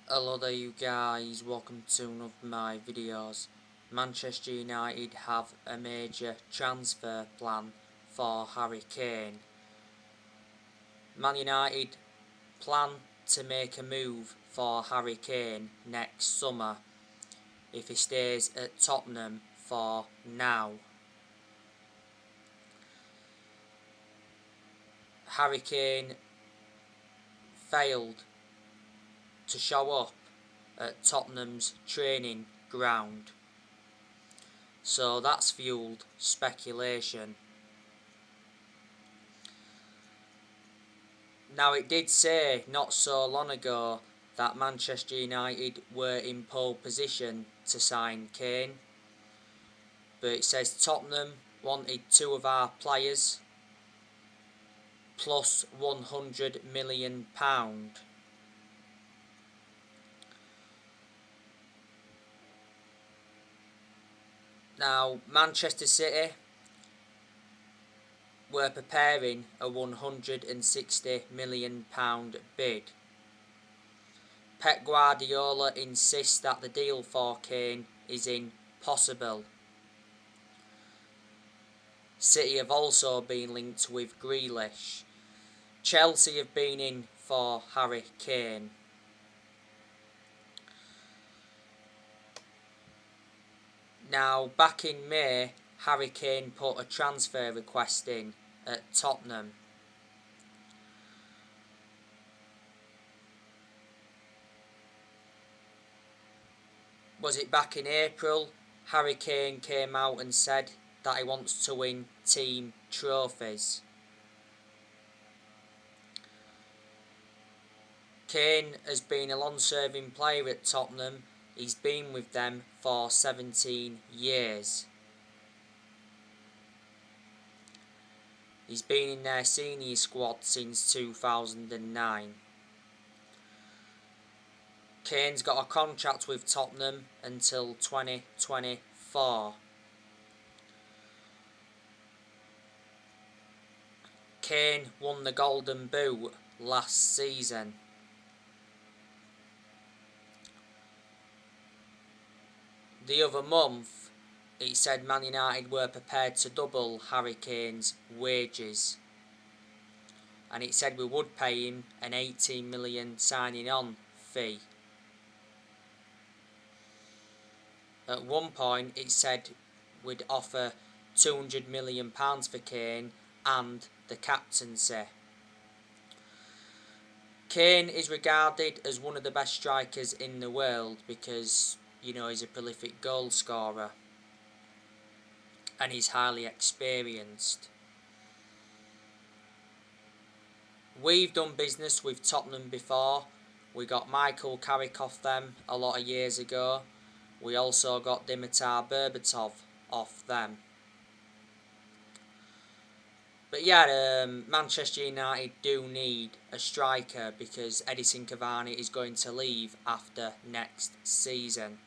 Hello there you guys, welcome to one of my videos. Manchester United have a major transfer plan for Harry Kane. Man United plan to make a move for Harry Kane next summer if he stays at Tottenham for now. Harry Kane failed to show up at Tottenham's training ground, so that's fueled speculation. Now, it did say not so long ago that Manchester United were in pole position to sign Kane, but it says Tottenham wanted two of our players plus £100 million. Now, Manchester City were preparing a £160 million bid. Pep Guardiola insists that the deal for Kane is impossible. City have also been linked with Grealish. Chelsea have been in for Harry Kane. Now, back in May, Harry Kane put a transfer request in at Tottenham. Was it back in April? Harry Kane came out and said that he wants to win team trophies. Kane has been a long-serving player at Tottenham. He's been with them for 17 years. He's been in their senior squad since 2009. Kane's got a contract with Tottenham until 2024. Kane won the Golden Boot last season. The other month, it said Man United were prepared to double Harry Kane's wages. And it said we would pay him an 18 million signing on fee. At one point, it said we'd offer £200 million for Kane and the captaincy. Kane is regarded as one of the best strikers in the world because, he's a prolific goal scorer and he's highly experienced. We've done business with Tottenham before. We got Michael Carrick off them a lot of years ago. We also got Dimitar Berbatov off them. But yeah, Manchester United do need a striker because Edinson Cavani is going to leave after next season.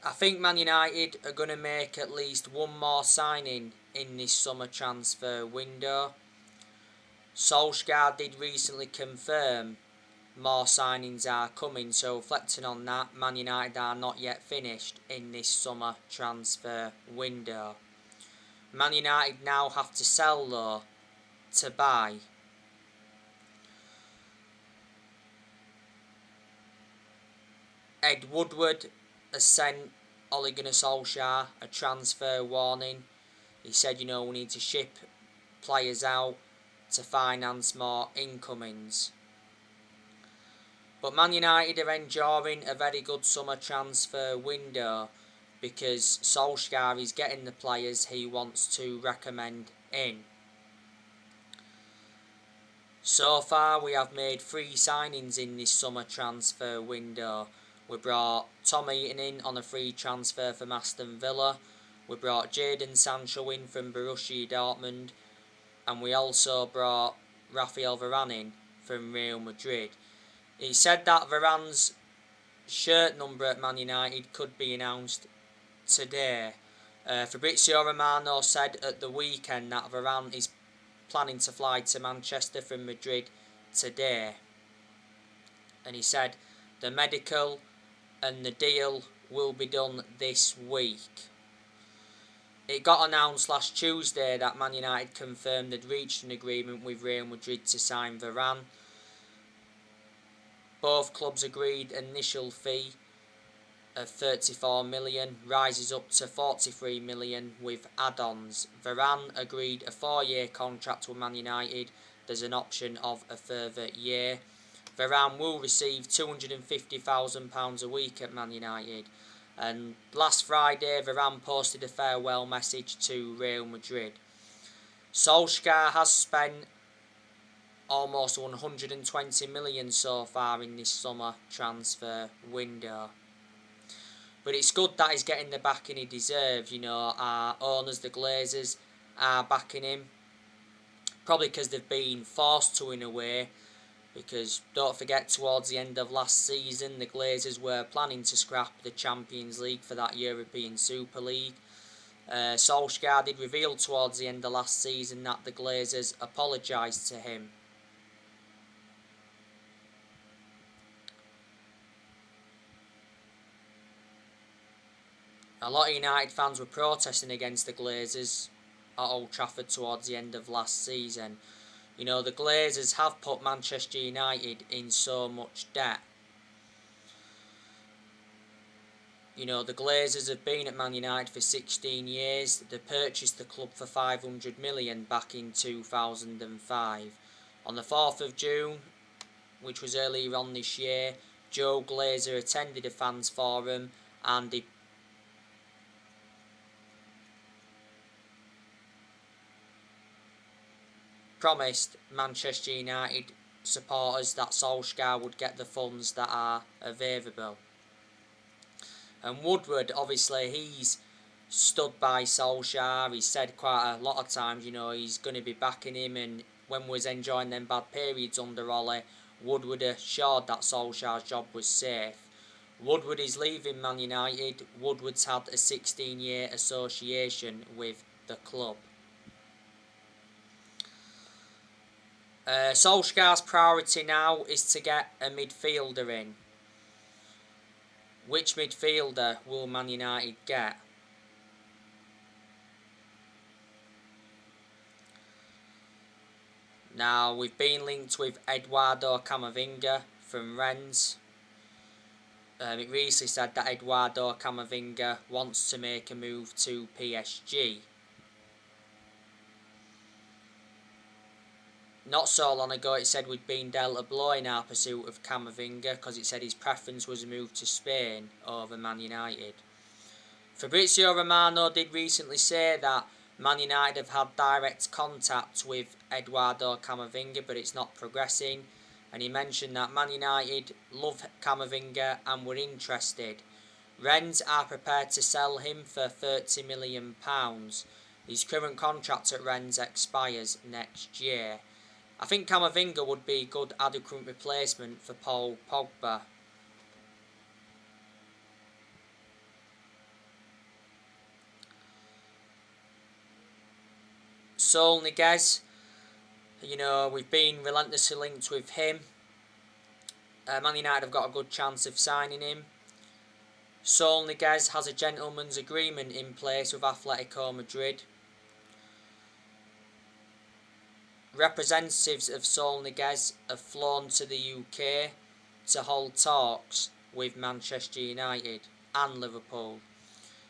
I think Man United are going to make at least one more signing in this summer transfer window. Solskjaer did recently confirm more signings are coming, so reflecting on that, Man United are not yet finished in this summer transfer window. Man United now have to sell though to buy. Ed Woodward has sent Ole Gunnar Solskjaer a transfer warning. He said, we need to ship players out to finance more incomings. But Man United are enjoying a very good summer transfer window because Solskjaer is getting the players he wants to recommend in. So far, we have made 3 signings in this summer transfer window. We brought Tom Eaton in on a free transfer from Aston Villa. We brought Jadon Sancho in from Borussia Dortmund. And we also brought Rafael Varane in from Real Madrid. He said that Varane's shirt number at Man United could be announced today. Fabrizio Romano said at the weekend that Varane is planning to fly to Manchester from Madrid today. And he said the medical and the deal will be done this week. It got announced last Tuesday that Man United confirmed they'd reached an agreement with Real Madrid to sign Varane. Both clubs agreed an initial fee of 34 million, rises up to 43 million with add-ons. Varane agreed a 4-year contract with Man United. There's an option of a further year. Varane will receive £250,000 a week at Man United. And last Friday, Varane posted a farewell message to Real Madrid. Solskjaer has spent almost 120 million so far in this summer transfer window. But it's good that he's getting the backing he deserves. You know, our owners, the Glazers, are backing him. Probably because they've been forced to in a way. Because don't forget, towards the end of last season, the Glazers were planning to scrap the Champions League for that European Super League. Solskjaer did reveal towards the end of last season that the Glazers apologised to him. A lot of United fans were protesting against the Glazers at Old Trafford towards the end of last season. You know, the Glazers have put Manchester United in so much debt. You know, the Glazers have been at Man United for 16 years. They purchased the club for 500 million back in 2005. On the 4th of June, which was earlier on this year, Joe Glazer attended a fans forum and he promised Manchester United supporters that Solskjaer would get the funds that are available. And Woodward, obviously, he's stood by Solskjaer. He's said quite a lot of times, you know, he's going to be backing him. And when we was enjoying them bad periods under Ole, Woodward assured that Solskjaer's job was safe. Woodward is leaving Man United. Woodward's had a 16-year association with the club. Solskjaer's priority now is to get a midfielder in. Which midfielder will Man United get? Now, we've been linked with Eduardo Camavinga from Rennes. It recently said that Eduardo Camavinga wants to make a move to PSG. Not so long ago it said we'd been dealt a blow in our pursuit of Camavinga because it said his preference was a move to Spain over Man United. Fabrizio Romano did recently say that Man United have had direct contact with Eduardo Camavinga but it's not progressing, and he mentioned that Man United love Camavinga and were interested. Rennes are prepared to sell him for £30 million. His current contract at Rennes expires next year. I think Camavinga would be a good adequate replacement for Paul Pogba. Saul Niguez, you know, we've been relentlessly linked with him. Man United have got a good chance of signing him. Saul Niguez has a gentleman's agreement in place with Atletico Madrid. Representatives of Saul Niguez have flown to the UK to hold talks with Manchester United and Liverpool.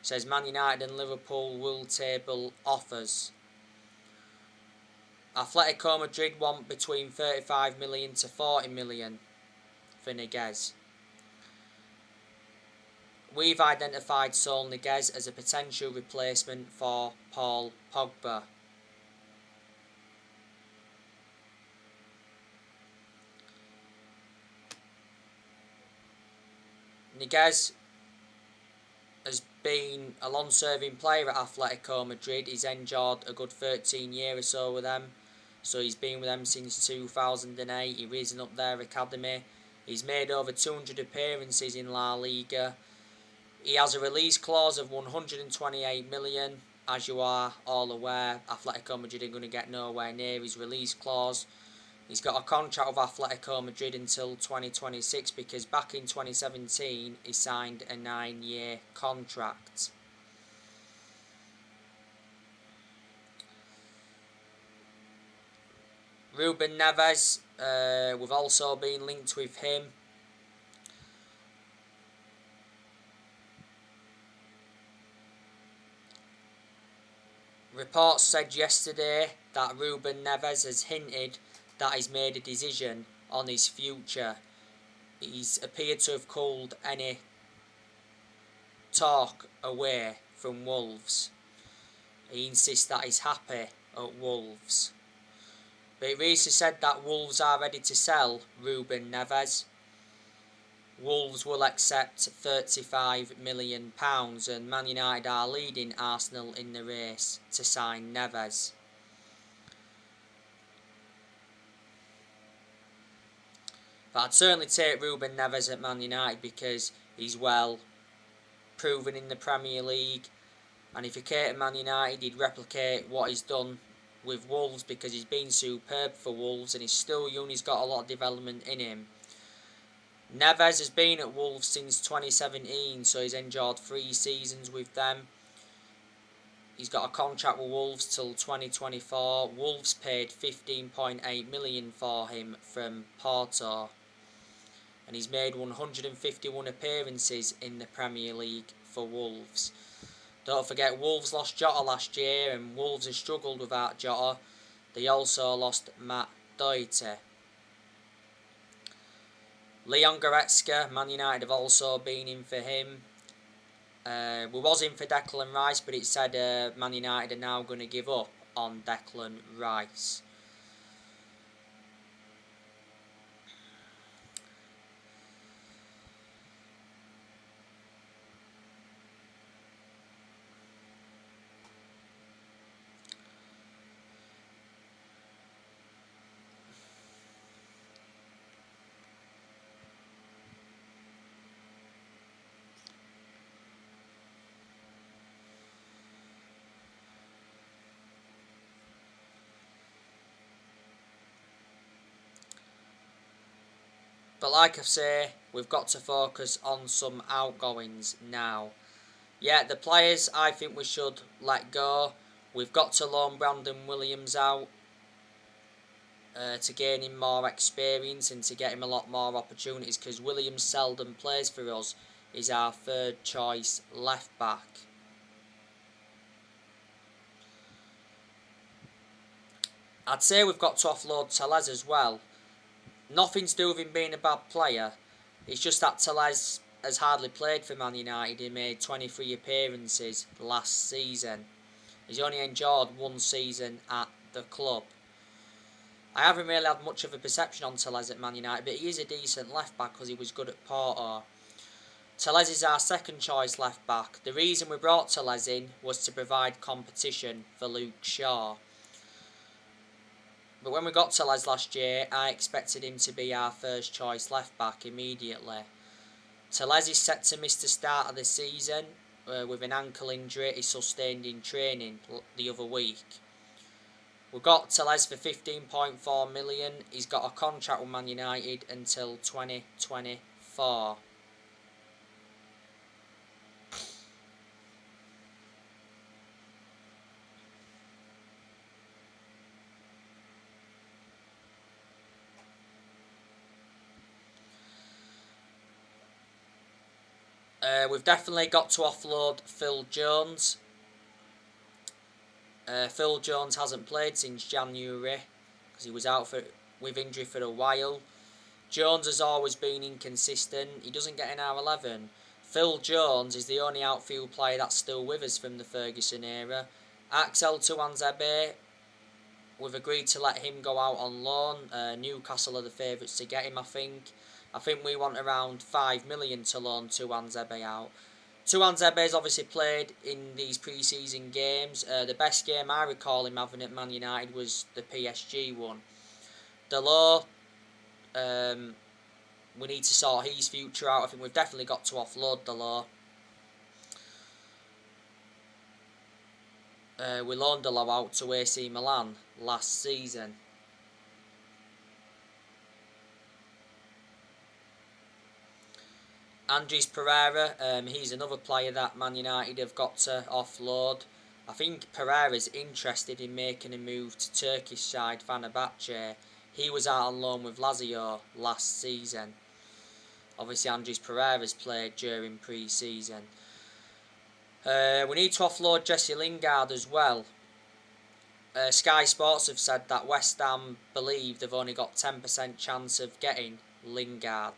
It says Man United and Liverpool will table offers. Atletico Madrid want between 35 million to 40 million for Niguez. We've identified Saul Niguez as a potential replacement for Paul Pogba. Niguez has been a long-serving player at Atletico Madrid. He's enjoyed a good 13 years or so with them. So he's been with them since 2008. He's risen up their academy. He's made over 200 appearances in La Liga. He has a release clause of 128 million. As you are all aware, Atletico Madrid are going to get nowhere near his release clause. He's got a contract with Atletico Madrid until 2026 because back in 2017 he signed a 9-year contract. Ruben Neves, we've also been linked with him. Reports said yesterday that Ruben Neves has hinted that he's made a decision on his future. He's appeared to have called any talk away from Wolves. He insists that he's happy at Wolves. But he recently said that Wolves are ready to sell Ruben Neves. Wolves will accept £35 million and Man United are leading Arsenal in the race to sign Neves. But I'd certainly take Ruben Neves at Man United because he's well proven in the Premier League, and if he came to Man United he'd replicate what he's done with Wolves because he's been superb for Wolves and he's still young, he's got a lot of development in him. Neves has been at Wolves since 2017, so he's enjoyed 3 seasons with them. He's got a contract with Wolves till 2024. Wolves paid 15.8 million for him from Porto. And he's made 151 appearances in the Premier League for Wolves. Don't forget, Wolves lost Jota last year, and Wolves have struggled without Jota. They also lost Matt Doherty. Leon Goretzka, Man United have also been in for him. We was in for Declan Rice, but it said Man United are now going to give up on Declan Rice. But like I say, we've got to focus on some outgoings now. Yeah, the players I think we should let go. We've got to loan Brandon Williams out to gain him more experience and to get him a lot more opportunities because Williams seldom plays for us. He's our 3rd choice left back. I'd say we've got to offload Tellez as well. Nothing to do with him being a bad player. It's just that Tellez has hardly played for Man United. He made 23 appearances last season. He's only enjoyed 1 season at the club. I haven't really had much of a perception on Tellez at Man United, but he is a decent left back because he was good at Porto. Tellez is our 2nd choice left back. The reason we brought Tellez in was to provide competition for Luke Shaw. But when we got Tellez last year, I expected him to be our 1st choice left back immediately. Tellez is set to miss the start of the season with an ankle injury he sustained in training the other week. We got Tellez for 15.4 million. He's got a contract with Man United until 2024. We've definitely got to offload Phil Jones. Phil Jones hasn't played since January because he was out with injury for a while. Jones has always been inconsistent. He doesn't get in our 11. Phil Jones is the only outfield player that's still with us from the Ferguson era. Axel Tuanzebe, we've agreed to let him go out on loan. Newcastle are the favourites to get him, I think. I think we want around 5 million to loan Tuanzebe out. Tuanzebe has obviously played in these pre-season games. The best game I recall him having at Man United was the PSG one. Dalot we need to sort his future out. I think we've definitely got to offload Delors. We loaned Delors out to AC Milan last season. Andres Pereira, he's another player that Man United have got to offload. I think Pereira's interested in making a move to Turkish side Fenerbahce. He was out on loan with Lazio last season. Obviously Andres Pereira's played during pre-season. We need to offload Jesse Lingard as well. Sky Sports have said that West Ham believe they've only got 10% chance of getting Lingard.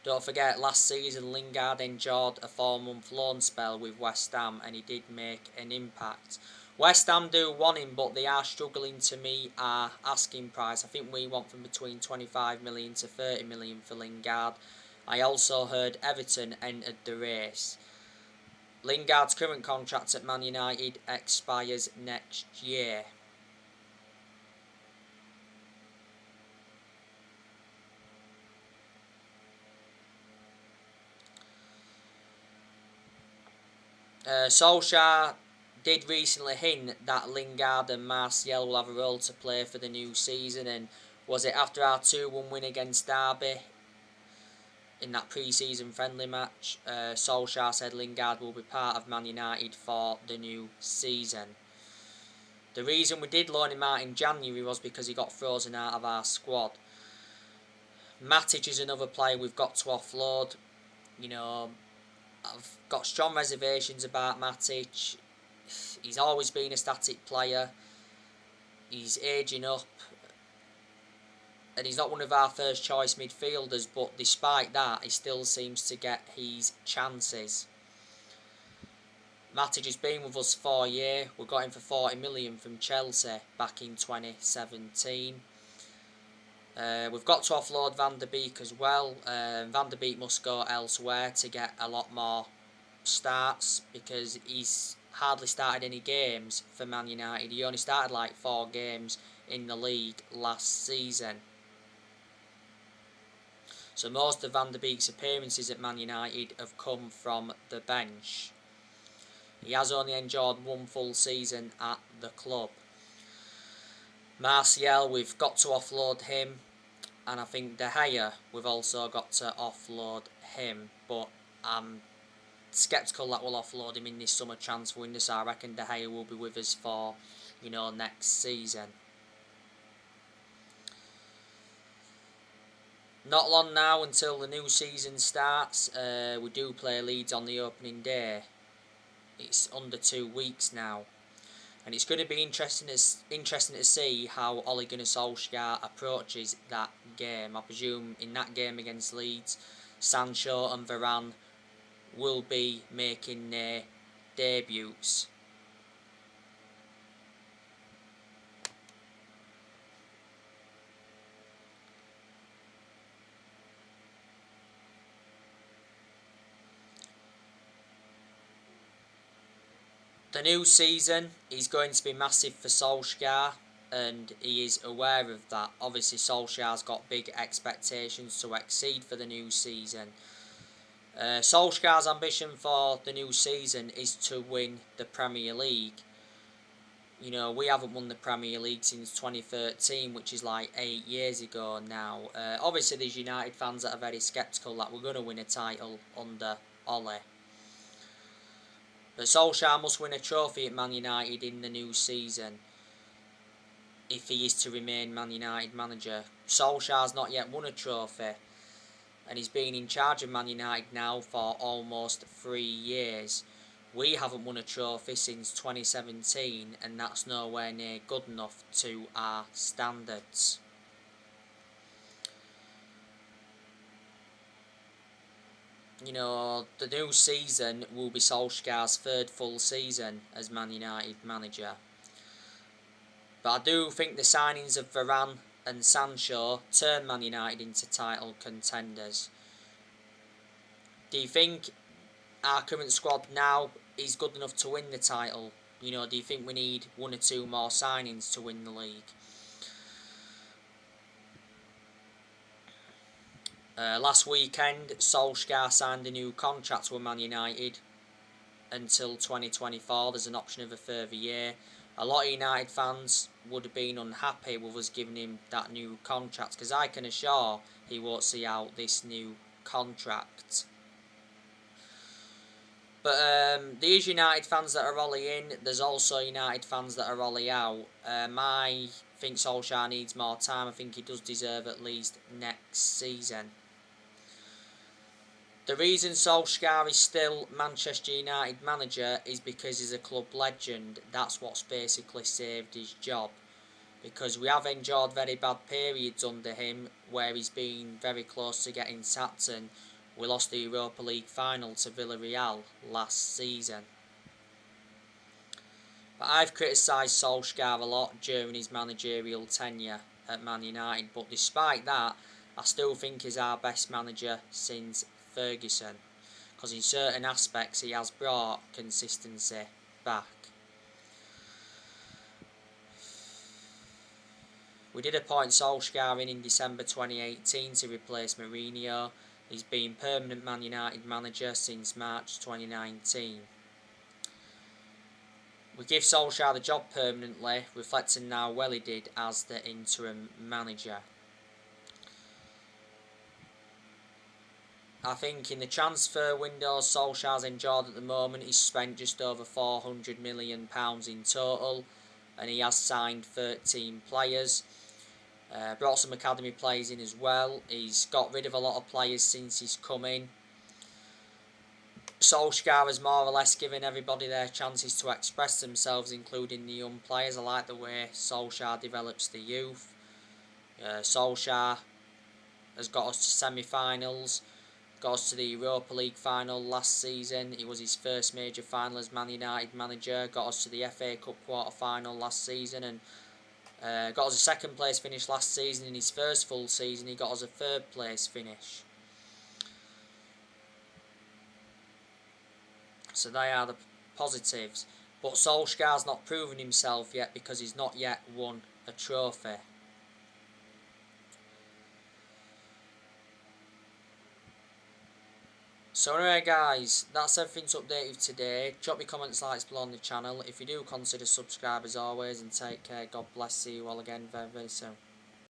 Don't forget, last season Lingard endured a 4-month loan spell with West Ham and he did make an impact. West Ham do want him, but they are struggling to meet our asking price. I think we want from between 25 million to 30 million for Lingard. I also heard Everton entered the race. Lingard's current contract at Man United expires next year. Solskjaer did recently hint that Lingard and Martial will have a role to play for the new season, and was it after our 2-1 win against Derby in that pre-season friendly match? Solskjaer said Lingard will be part of Man United for the new season. The reason we did loan him out in January was because he got frozen out of our squad. Matic is another player we've got to offload. You know, I've got strong reservations about Matic. He's always been a static player. He's ageing up. And he's not one of our first choice midfielders, but despite that, he still seems to get his chances. Matic has been with us for a year. We got him for 40 million from Chelsea back in 2017. We've got to offload Van der Beek as well. Van der Beek must go elsewhere to get a lot more starts because he's hardly started any games for Man United. He only started like 4 games in the league last season. So most of Van der Beek's appearances at Man United have come from the bench. He has only enjoyed 1 full season at the club. Martial, we've got to offload him. And I think De Gea, we've also got to offload him. But I'm sceptical that we'll offload him in this summer transfer window. So I reckon De Gea will be with us for, next season. Not long now until the new season starts. We do play Leeds on the opening day. It's under 2 weeks now. And it's going to be interesting to see how Ole Gunnar Solskjaer approaches that game. I presume in that game against Leeds, Sancho and Varane will be making their debuts. The new season is going to be massive for Solskjaer, and he is aware of that. Obviously, Solskjaer's got big expectations to exceed for the new season. Solskjaer's ambition for the new season is to win the Premier League. We haven't won the Premier League since 2013, which is like 8 years ago now. Obviously, there's United fans that are very sceptical that we're going to win a title under Ole. But Solskjaer must win a trophy at Man United in the new season if he is to remain Man United manager. Solskjaer's not yet won a trophy, and he's been in charge of Man United now for almost 3 years. We haven't won a trophy since 2017, and that's nowhere near good enough to our standards. The new season will be Solskjaer's 3rd full season as Man United manager. But I do think the signings of Varane and Sancho turn Man United into title contenders. Do you think our current squad now is good enough to win the title? Do you think we need 1 or 2 more signings to win the league? Last weekend, Solskjaer signed a new contract with Man United until 2024. There's an option of a further year. A lot of United fans would have been unhappy with us giving him that new contract, because I can assure he won't see out this new contract. But these United fans that are Ollie in, there's also United fans that are Ollie out. I think Solskjaer needs more time. I think he does deserve at least next season. The reason Solskjaer is still Manchester United manager is because he's a club legend. That's what's basically saved his job. Because we have endured very bad periods under him where he's been very close to getting sacked, and we lost the Europa League final to Villarreal last season. But I've criticised Solskjaer a lot during his managerial tenure at Man United, but despite that, I still think he's our best manager since Ferguson, because in certain aspects he has brought consistency back. We did appoint Solskjaer in December 2018 to replace Mourinho. He's been permanent Man United manager since March 2019. We give Solskjaer the job permanently, reflecting how well he did as the interim manager. I think in the transfer window Solskjaer's enjoyed at the moment, he's spent just over £400 million in total, and he has signed 13 players. Brought some academy players in as well. He's got rid of a lot of players since he's come in. Solskjaer has more or less given everybody their chances to express themselves, including the young players. I like the way Solskjaer develops the youth. Solskjaer has got us to semi-finals, got us to the Europa League final last season. It was his first major final as Man United manager. Got us to the FA Cup quarter-final last season, and got us a second place finish last season. In his first full season, he got us a third place finish. So they are the positives. But Solskjaer's not proven himself yet because he's not yet won a trophy. So anyway guys, that's everything to update you today. Drop your comments, likes below on the channel. If you do, consider subscribe as always, and take care. God bless. See you all again very, very soon.